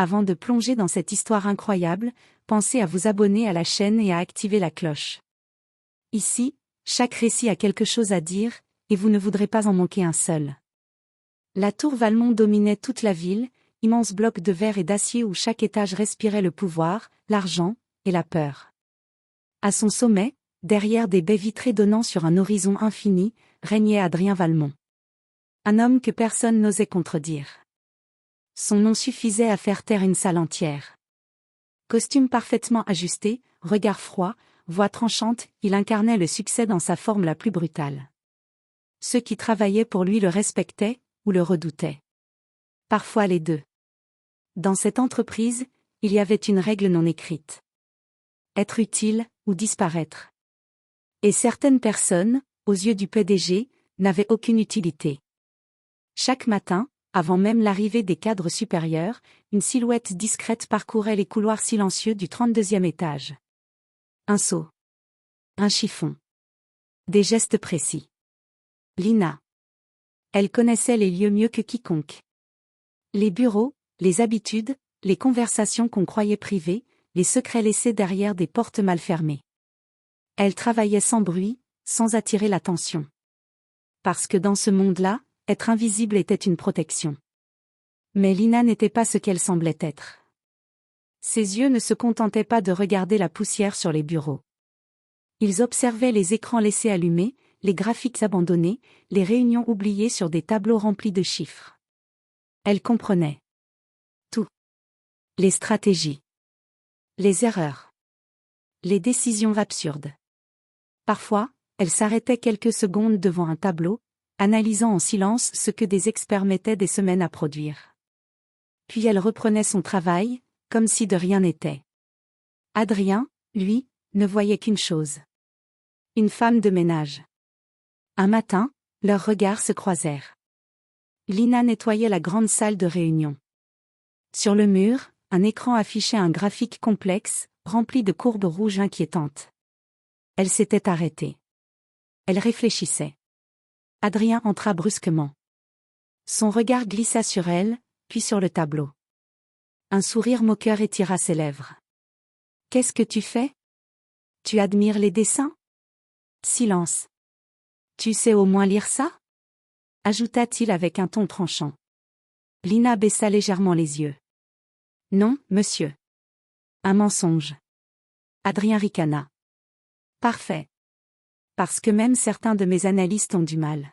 Avant de plonger dans cette histoire incroyable, pensez à vous abonner à la chaîne et à activer la cloche. Ici, chaque récit a quelque chose à dire, et vous ne voudrez pas en manquer un seul. La tour Valmont dominait toute la ville, immense bloc de verre et d'acier où chaque étage respirait le pouvoir, l'argent, et la peur. À son sommet, derrière des baies vitrées donnant sur un horizon infini, régnait Adrien Valmont. Un homme que personne n'osait contredire. Son nom suffisait à faire taire une salle entière. Costume parfaitement ajusté, regard froid, voix tranchante, il incarnait le succès dans sa forme la plus brutale. Ceux qui travaillaient pour lui le respectaient, ou le redoutaient. Parfois les deux. Dans cette entreprise, il y avait une règle non écrite. Être utile, ou disparaître. Et certaines personnes, aux yeux du PDG, n'avaient aucune utilité. Chaque matin, avant même l'arrivée des cadres supérieurs, une silhouette discrète parcourait les couloirs silencieux du 32e étage. Un seau. Un chiffon. Des gestes précis. Lina. Elle connaissait les lieux mieux que quiconque. Les bureaux, les habitudes, les conversations qu'on croyait privées, les secrets laissés derrière des portes mal fermées. Elle travaillait sans bruit, sans attirer l'attention. Parce que dans ce monde-là, être invisible était une protection. Mais Lina n'était pas ce qu'elle semblait être. Ses yeux ne se contentaient pas de regarder la poussière sur les bureaux. Ils observaient les écrans laissés allumés, les graphiques abandonnés, les réunions oubliées sur des tableaux remplis de chiffres. Elle comprenait tout. Les stratégies. Les erreurs. Les décisions absurdes. Parfois, elle s'arrêtait quelques secondes devant un tableau, analysant en silence ce que des experts mettaient des semaines à produire. Puis elle reprenait son travail, comme si de rien n'était. Adrien, lui, ne voyait qu'une chose. Une femme de ménage. Un matin, leurs regards se croisèrent. Lina nettoyait la grande salle de réunion. Sur le mur, un écran affichait un graphique complexe, rempli de courbes rouges inquiétantes. Elle s'était arrêtée. Elle réfléchissait. Adrien entra brusquement. Son regard glissa sur elle, puis sur le tableau. Un sourire moqueur étira ses lèvres. « Qu'est-ce que tu fais ? Tu admires les dessins ? » Silence. « Tu sais au moins lire ça ? » ajouta-t-il avec un ton tranchant. Lina baissa légèrement les yeux. « Non, monsieur. » Un mensonge. Adrien ricana. « Parfait. Parce que même certains de mes analystes ont du mal.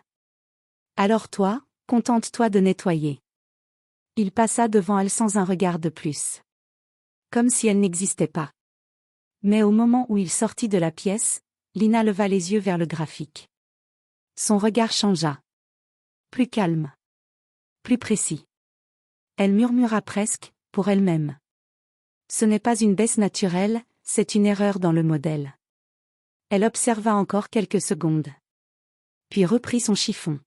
Alors toi, contente-toi de nettoyer. » Il passa devant elle sans un regard de plus. Comme si elle n'existait pas. Mais au moment où il sortit de la pièce, Lina leva les yeux vers le graphique. Son regard changea. Plus calme. Plus précis. Elle murmura presque, pour elle-même. Ce n'est pas une baisse naturelle, c'est une erreur dans le modèle. Elle observa encore quelques secondes. Puis reprit son chiffon.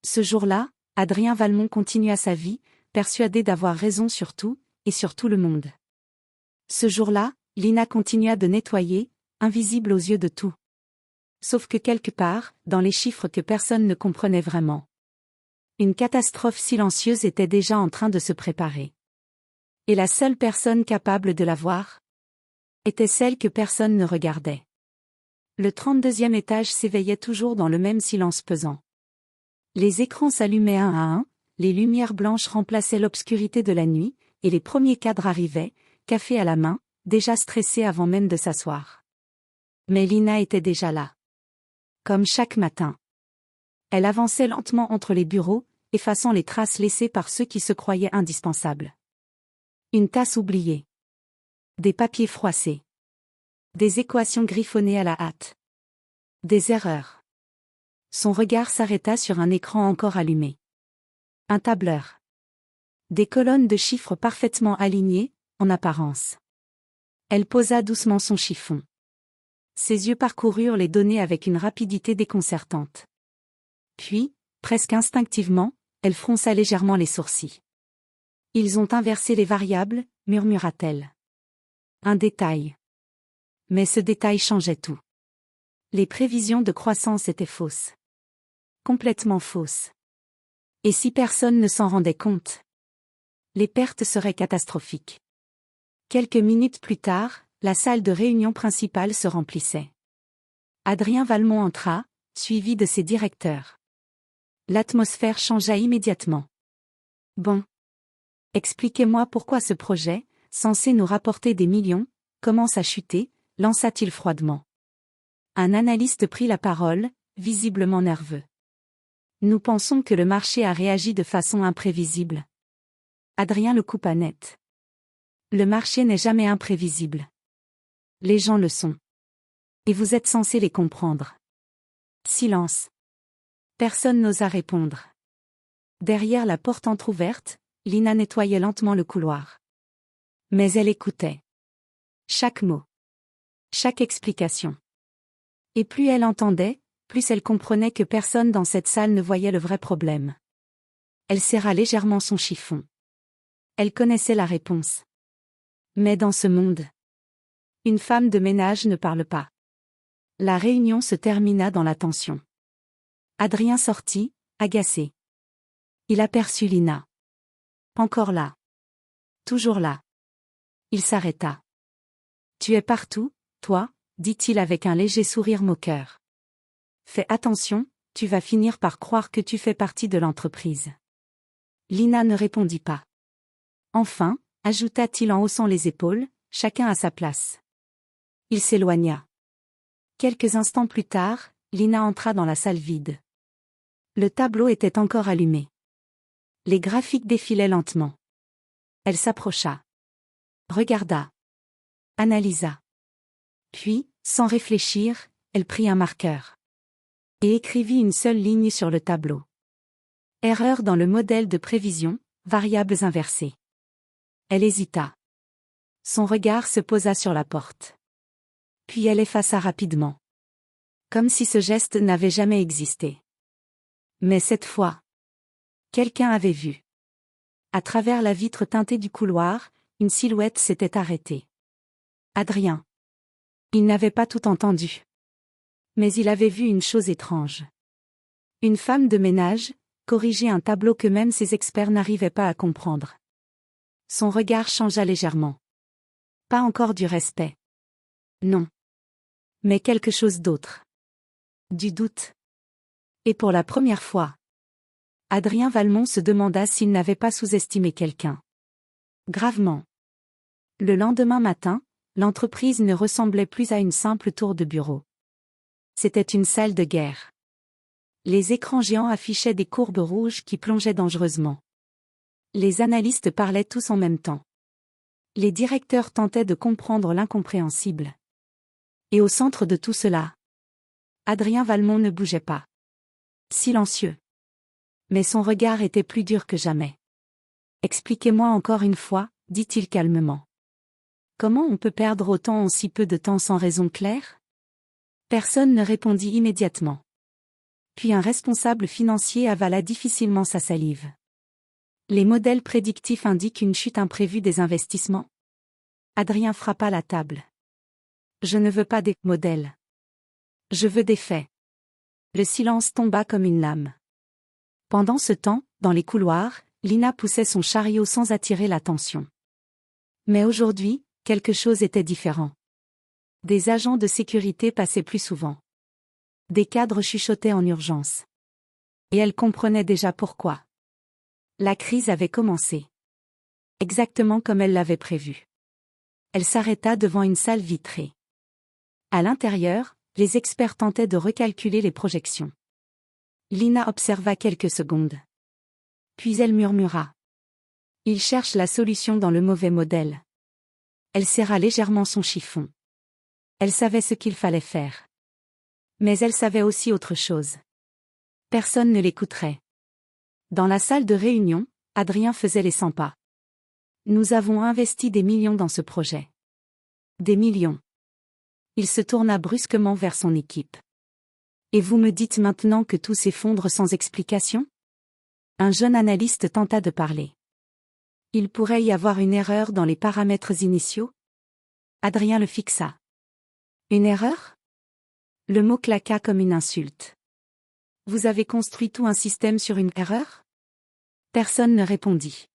Ce jour-là, Adrien Valmont continua sa vie, persuadé d'avoir raison sur tout, et sur tout le monde. Ce jour-là, Lina continua de nettoyer, invisible aux yeux de tout. Sauf que quelque part, dans les chiffres que personne ne comprenait vraiment. Une catastrophe silencieuse était déjà en train de se préparer. Et la seule personne capable de la voir était celle que personne ne regardait. Le 32e étage s'éveillait toujours dans le même silence pesant. Les écrans s'allumaient un à un, les lumières blanches remplaçaient l'obscurité de la nuit, et les premiers cadres arrivaient, café à la main, déjà stressés avant même de s'asseoir. Mais Lina était déjà là. Comme chaque matin. Elle avançait lentement entre les bureaux, effaçant les traces laissées par ceux qui se croyaient indispensables. Une tasse oubliée. Des papiers froissés. Des équations griffonnées à la hâte. Des erreurs. Son regard s'arrêta sur un écran encore allumé. Un tableur. Des colonnes de chiffres parfaitement alignées, en apparence. Elle posa doucement son chiffon. Ses yeux parcoururent les données avec une rapidité déconcertante. Puis, presque instinctivement, elle fronça légèrement les sourcils. « Ils ont inversé les variables », murmura-t-elle. Un détail. Mais ce détail changeait tout. Les prévisions de croissance étaient fausses. Complètement fausses. Et si personne ne s'en rendait compte ? les pertes seraient catastrophiques. Quelques minutes plus tard, la salle de réunion principale se remplissait. Adrien Valmont entra, suivi de ses directeurs. L'atmosphère changea immédiatement. Bon. Expliquez-moi pourquoi ce projet, censé nous rapporter des millions, commence à chuter, lança-t-il froidement. Un analyste prit la parole, visiblement nerveux. Nous pensons que le marché a réagi de façon imprévisible. Adrien le coupa net. Le marché n'est jamais imprévisible. Les gens le sont. Et vous êtes censé les comprendre. Silence. Personne n'osa répondre. Derrière la porte entr'ouverte, Lina nettoyait lentement le couloir. Mais elle écoutait. Chaque mot. Chaque explication. Et plus elle entendait, plus elle comprenait que personne dans cette salle ne voyait le vrai problème. Elle serra légèrement son chiffon. Elle connaissait la réponse. Mais dans ce monde, une femme de ménage ne parle pas. La réunion se termina dans la tension. Adrien sortit, agacé. Il aperçut Lina. Encore là. Toujours là. Il s'arrêta. Tu es partout, toi, dit-il avec un léger sourire moqueur. Fais attention, tu vas finir par croire que tu fais partie de l'entreprise. Lina ne répondit pas. Enfin, ajouta-t-il en haussant les épaules, chacun à sa place. Il s'éloigna. Quelques instants plus tard, Lina entra dans la salle vide. Le tableau était encore allumé. Les graphiques défilaient lentement. Elle s'approcha. Regarda. Analysa. Puis, sans réfléchir, elle prit un marqueur. Et écrivit une seule ligne sur le tableau. Erreur dans le modèle de prévision, variables inversées. Elle hésita. Son regard se posa sur la porte. Puis elle effaça rapidement. Comme si ce geste n'avait jamais existé. Mais cette fois, quelqu'un avait vu. À travers la vitre teintée du couloir, une silhouette s'était arrêtée. Adrien. Il n'avait pas tout entendu. Mais il avait vu une chose étrange. Une femme de ménage, corriger un tableau que même ses experts n'arrivaient pas à comprendre. Son regard changea légèrement. Pas encore du respect. Non. Mais quelque chose d'autre. Du doute. Et pour la première fois, Adrien Valmont se demanda s'il n'avait pas sous-estimé quelqu'un. Gravement. Le lendemain matin, l'entreprise ne ressemblait plus à une simple tour de bureau. C'était une salle de guerre. Les écrans géants affichaient des courbes rouges qui plongeaient dangereusement. Les analystes parlaient tous en même temps. Les directeurs tentaient de comprendre l'incompréhensible. Et au centre de tout cela, Adrien Valmont ne bougeait pas. Silencieux. Mais son regard était plus dur que jamais. Expliquez-moi encore une fois, dit-il calmement. Comment on peut perdre autant en si peu de temps sans raison claire? Personne ne répondit immédiatement. Puis un responsable financier avala difficilement sa salive. Les modèles prédictifs indiquent une chute imprévue des investissements. Adrien frappa la table. Je ne veux pas des modèles. Je veux des faits. Le silence tomba comme une lame. Pendant ce temps, dans les couloirs, Lina poussait son chariot sans attirer l'attention. Mais aujourd'hui, quelque chose était différent. Des agents de sécurité passaient plus souvent. Des cadres chuchotaient en urgence. Et elle comprenait déjà pourquoi. La crise avait commencé. Exactement comme elle l'avait prévu. Elle s'arrêta devant une salle vitrée. À l'intérieur, les experts tentaient de recalculer les projections. Lina observa quelques secondes. Puis elle murmura. Il cherche la solution dans le mauvais modèle. Elle serra légèrement son chiffon. Elle savait ce qu'il fallait faire. Mais elle savait aussi autre chose. Personne ne l'écouterait. Dans la salle de réunion, Adrien faisait les 100 pas. Nous avons investi des millions dans ce projet. Des millions. Il se tourna brusquement vers son équipe. Et vous me dites maintenant que tout s'effondre sans explication? Un jeune analyste tenta de parler. Il pourrait y avoir une erreur dans les paramètres initiaux? Adrien le fixa. Une erreur? Le mot claqua comme une insulte. Vous avez construit tout un système sur une erreur? Personne ne répondit.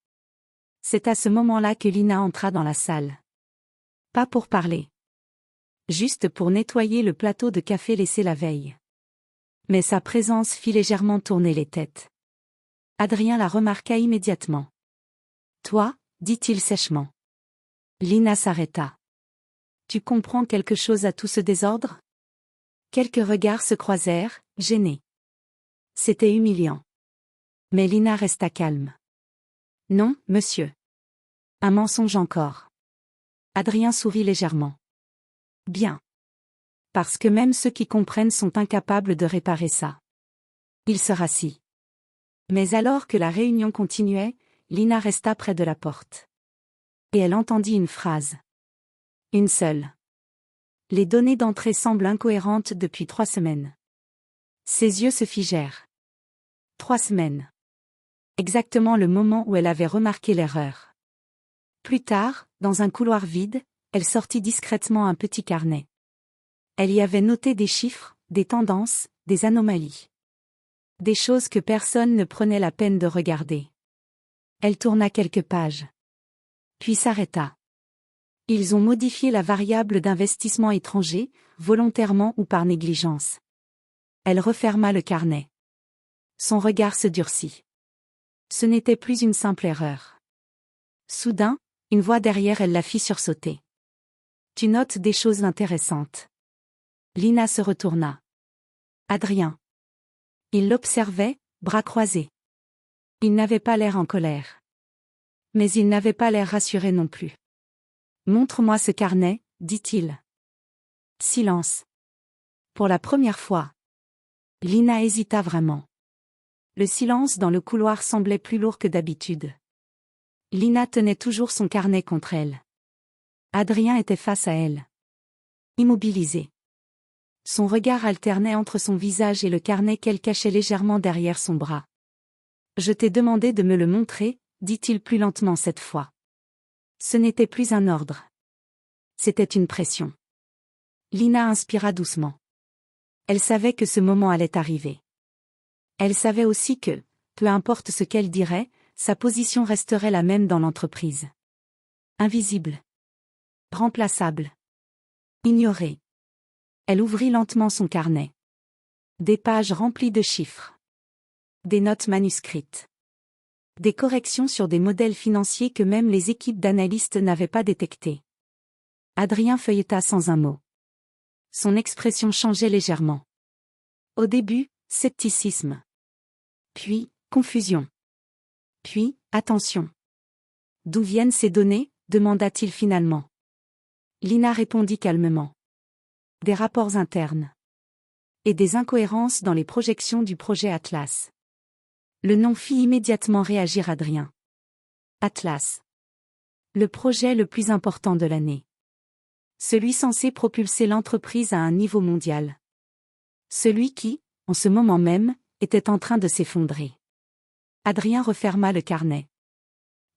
C'est à ce moment-là que Lina entra dans la salle. Pas pour parler. Juste pour nettoyer le plateau de café laissé la veille. Mais sa présence fit légèrement tourner les têtes. Adrien la remarqua immédiatement. « Toi » dit-il sèchement. Lina s'arrêta. « Tu comprends quelque chose à tout ce désordre ?» Quelques regards se croisèrent, gênés. C'était humiliant. Mais Lina resta calme. « Non, monsieur. » Un mensonge encore. Adrien sourit légèrement. « Bien. Parce que même ceux qui comprennent sont incapables de réparer ça. » Il se rassit. Mais alors que la réunion continuait, Lina resta près de la porte. Et elle entendit une phrase. Une seule. Les données d'entrée semblent incohérentes depuis 3 semaines. Ses yeux se figèrent. 3 semaines. Exactement le moment où elle avait remarqué l'erreur. Plus tard, dans un couloir vide, elle sortit discrètement un petit carnet. Elle y avait noté des chiffres, des tendances, des anomalies. Des choses que personne ne prenait la peine de regarder. Elle tourna quelques pages. Puis s'arrêta. Ils ont modifié la variable d'investissement étranger, volontairement ou par négligence. Elle referma le carnet. Son regard se durcit. Ce n'était plus une simple erreur. Soudain, une voix derrière elle la fit sursauter. « Tu notes des choses intéressantes. » Lina se retourna. Adrien. Il l'observait, bras croisés. Il n'avait pas l'air en colère. Mais il n'avait pas l'air rassuré non plus. « Montre-moi ce carnet, » dit-il. Silence. Pour la première fois. Lina hésita vraiment. Le silence dans le couloir semblait plus lourd que d'habitude. Lina tenait toujours son carnet contre elle. Adrien était face à elle. Immobilisé. Son regard alternait entre son visage et le carnet qu'elle cachait légèrement derrière son bras. « Je t'ai demandé de me le montrer », dit-il plus lentement cette fois. Ce n'était plus un ordre. C'était une pression. Lina inspira doucement. Elle savait que ce moment allait arriver. Elle savait aussi que, peu importe ce qu'elle dirait, sa position resterait la même dans l'entreprise. Invisible. Remplaçable. Ignorée. Elle ouvrit lentement son carnet. Des pages remplies de chiffres. Des notes manuscrites. Des corrections sur des modèles financiers que même les équipes d'analystes n'avaient pas détectés. Adrien feuilleta sans un mot. Son expression changeait légèrement. Au début, scepticisme. Puis, confusion. Puis, attention. « D'où viennent ces données ?» demanda-t-il finalement. Lina répondit calmement. Des rapports internes. Et des incohérences dans les projections du projet Atlas. Le nom fit immédiatement réagir Adrien. Atlas. Le projet le plus important de l'année. Celui censé propulser l'entreprise à un niveau mondial. Celui qui, en ce moment même, était en train de s'effondrer. Adrien referma le carnet.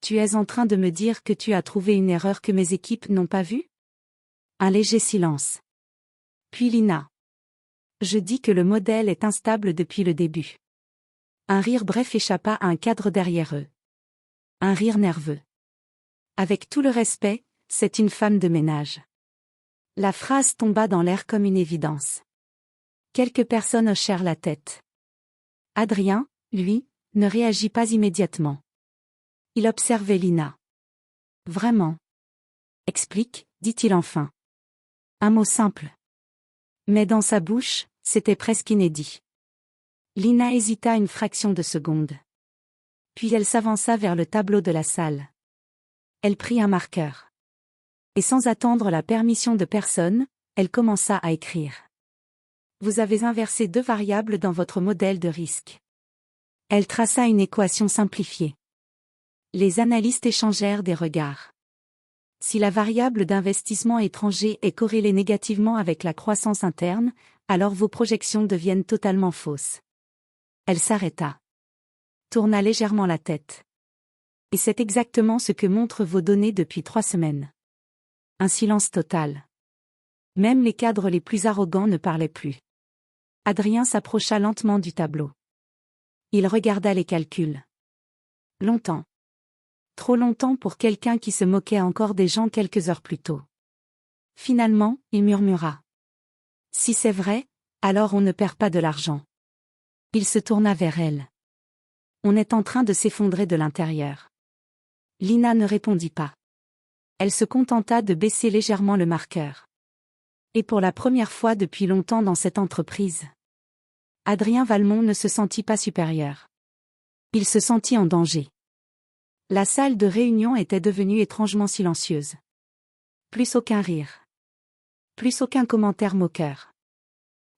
Tu es en train de me dire que tu as trouvé une erreur que mes équipes n'ont pas vue ? Un léger silence. Puis Lina. Je dis que le modèle est instable depuis le début. Un rire bref échappa à un cadre derrière eux. Un rire nerveux. Avec tout le respect, c'est une femme de ménage. La phrase tomba dans l'air comme une évidence. Quelques personnes hochèrent la tête. Adrien, lui, ne réagit pas immédiatement. Il observait Lina. Vraiment. Explique, dit-il enfin. Un mot simple. Mais dans sa bouche, c'était presque inédit. Lina hésita une fraction de seconde. Puis elle s'avança vers le tableau de la salle. Elle prit un marqueur. Et sans attendre la permission de personne, elle commença à écrire. Vous avez inversé 2 variables dans votre modèle de risque. Elle traça une équation simplifiée. Les analystes échangèrent des regards. Si la variable d'investissement étranger est corrélée négativement avec la croissance interne, alors vos projections deviennent totalement fausses. Elle s'arrêta. Tourna légèrement la tête. Et c'est exactement ce que montrent vos données depuis 3 semaines. Un silence total. Même les cadres les plus arrogants ne parlaient plus. Adrien s'approcha lentement du tableau. Il regarda les calculs. Longtemps. Trop longtemps pour quelqu'un qui se moquait encore des gens quelques heures plus tôt. Finalement, il murmura. Si c'est vrai, alors on ne perd pas de l'argent. Il se tourna vers elle. On est en train de s'effondrer de l'intérieur. Lina ne répondit pas. Elle se contenta de baisser légèrement le marqueur. Et pour la première fois depuis longtemps dans cette entreprise, Adrien Valmont ne se sentit pas supérieur. Il se sentit en danger. La salle de réunion était devenue étrangement silencieuse. Plus aucun rire. Plus aucun commentaire moqueur.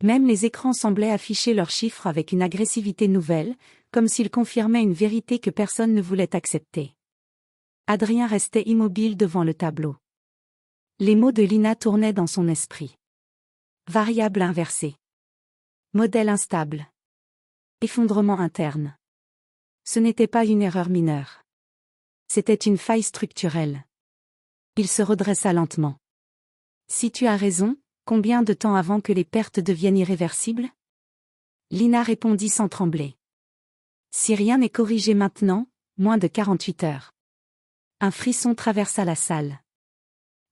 Même les écrans semblaient afficher leurs chiffres avec une agressivité nouvelle, comme s'ils confirmaient une vérité que personne ne voulait accepter. Adrien restait immobile devant le tableau. Les mots de Lina tournaient dans son esprit. Variable inversée. Modèle instable. Effondrement interne. Ce n'était pas une erreur mineure. C'était une faille structurelle. Il se redressa lentement. Si tu as raison, combien de temps avant que les pertes deviennent irréversibles? Lina répondit sans trembler. Si rien n'est corrigé maintenant, moins de 48 heures. Un frisson traversa la salle.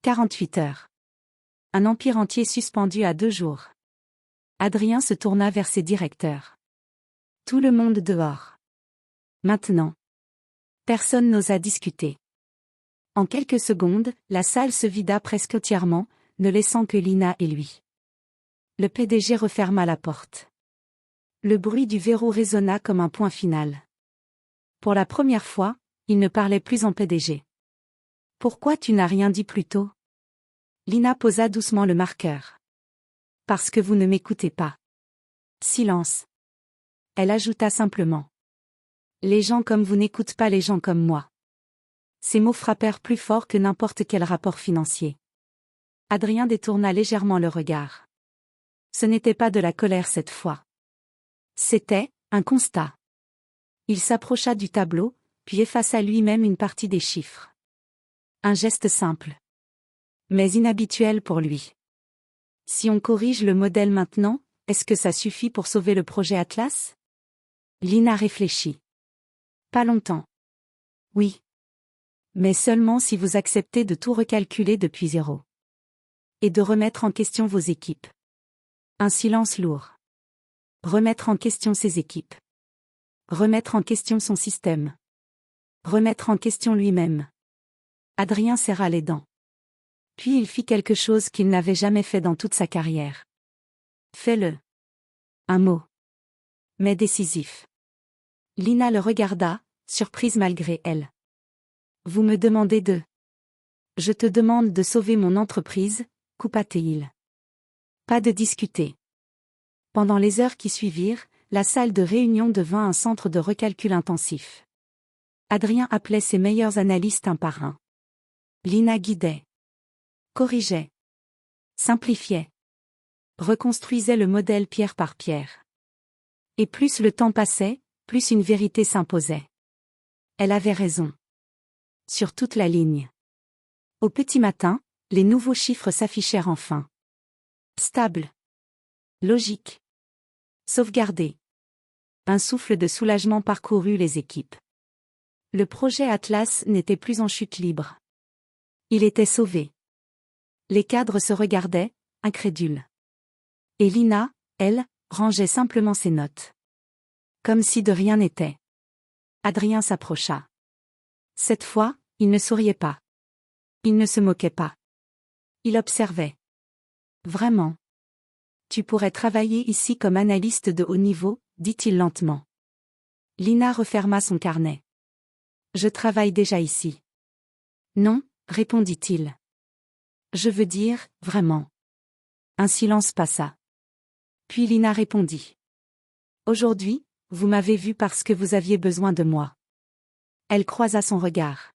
48 heures. Un empire entier suspendu à 2 jours. Adrien se tourna vers ses directeurs. Tout le monde dehors. Maintenant. Personne n'osa discuter. En quelques secondes, la salle se vida presque entièrement, ne laissant que Lina et lui. Le PDG referma la porte. Le bruit du verrou résonna comme un point final. Pour la première fois, il ne parlait plus en PDG. Pourquoi tu n'as rien dit plus tôt? Lina posa doucement le marqueur. Parce que vous ne m'écoutez pas. Silence. Elle ajouta simplement. Les gens comme vous n'écoutent pas les gens comme moi. Ces mots frappèrent plus fort que n'importe quel rapport financier. Adrien détourna légèrement le regard. Ce n'était pas de la colère cette fois. C'était un constat. Il s'approcha du tableau, puis effaça lui-même une partie des chiffres. Un geste simple. Mais inhabituel pour lui. Si on corrige le modèle maintenant, est-ce que ça suffit pour sauver le projet Atlas? Lina réfléchit. Pas longtemps. Oui. Mais seulement si vous acceptez de tout recalculer depuis zéro. Et de remettre en question vos équipes. Un silence lourd. Remettre en question ses équipes. Remettre en question son système. Remettre en question lui-même. Adrien serra les dents. Puis il fit quelque chose qu'il n'avait jamais fait dans toute sa carrière. Fais-le. Un mot. Mais décisif. Lina le regarda, surprise malgré elle. Vous me demandez de... Je te demande de sauver mon entreprise, coupa-t-il. Pas de discuter. Pendant les heures qui suivirent, la salle de réunion devint un centre de recalcul intensif. Adrien appelait ses meilleurs analystes un par un. Lina guidait. Corrigeait. Simplifiait. Reconstruisait le modèle pierre par pierre. Et plus le temps passait, plus une vérité s'imposait. Elle avait raison. Sur toute la ligne. Au petit matin, les nouveaux chiffres s'affichèrent enfin. Stable. Logique. Sauvegardé. Un souffle de soulagement parcourut les équipes. Le projet Atlas n'était plus en chute libre. Il était sauvé. Les cadres se regardaient, incrédules. Et Lina, elle, rangeait simplement ses notes. Comme si de rien n'était. Adrien s'approcha. Cette fois, il ne souriait pas. Il ne se moquait pas. Il observait. Vraiment. Tu pourrais travailler ici comme analyste de haut niveau, dit-il lentement. Lina referma son carnet. Je travaille déjà ici. Non, répondit-il. Je veux dire, vraiment. Un silence passa. Puis Lina répondit. Aujourd'hui, vous m'avez vu parce que vous aviez besoin de moi. Elle croisa son regard.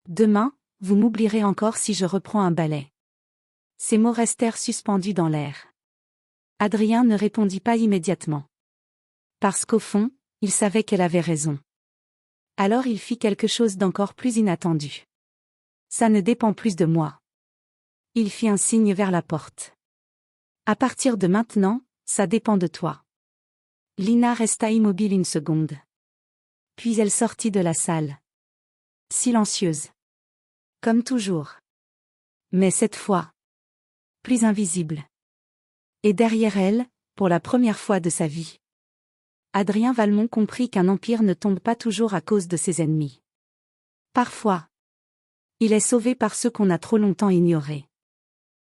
Demain, vous m'oublierez encore si je reprends un balai. Ces mots restèrent suspendus dans l'air. Adrien ne répondit pas immédiatement. Parce qu'au fond, il savait qu'elle avait raison. Alors il fit quelque chose d'encore plus inattendu. Ça ne dépend plus de moi. Il fit un signe vers la porte. À partir de maintenant, ça dépend de toi. Lina resta immobile une seconde. Puis elle sortit de la salle. Silencieuse. Comme toujours. Mais cette fois, plus invisible. Et derrière elle, pour la première fois de sa vie, Adrien Valmont comprit qu'un empire ne tombe pas toujours à cause de ses ennemis. Parfois, il est sauvé par ceux qu'on a trop longtemps ignorés.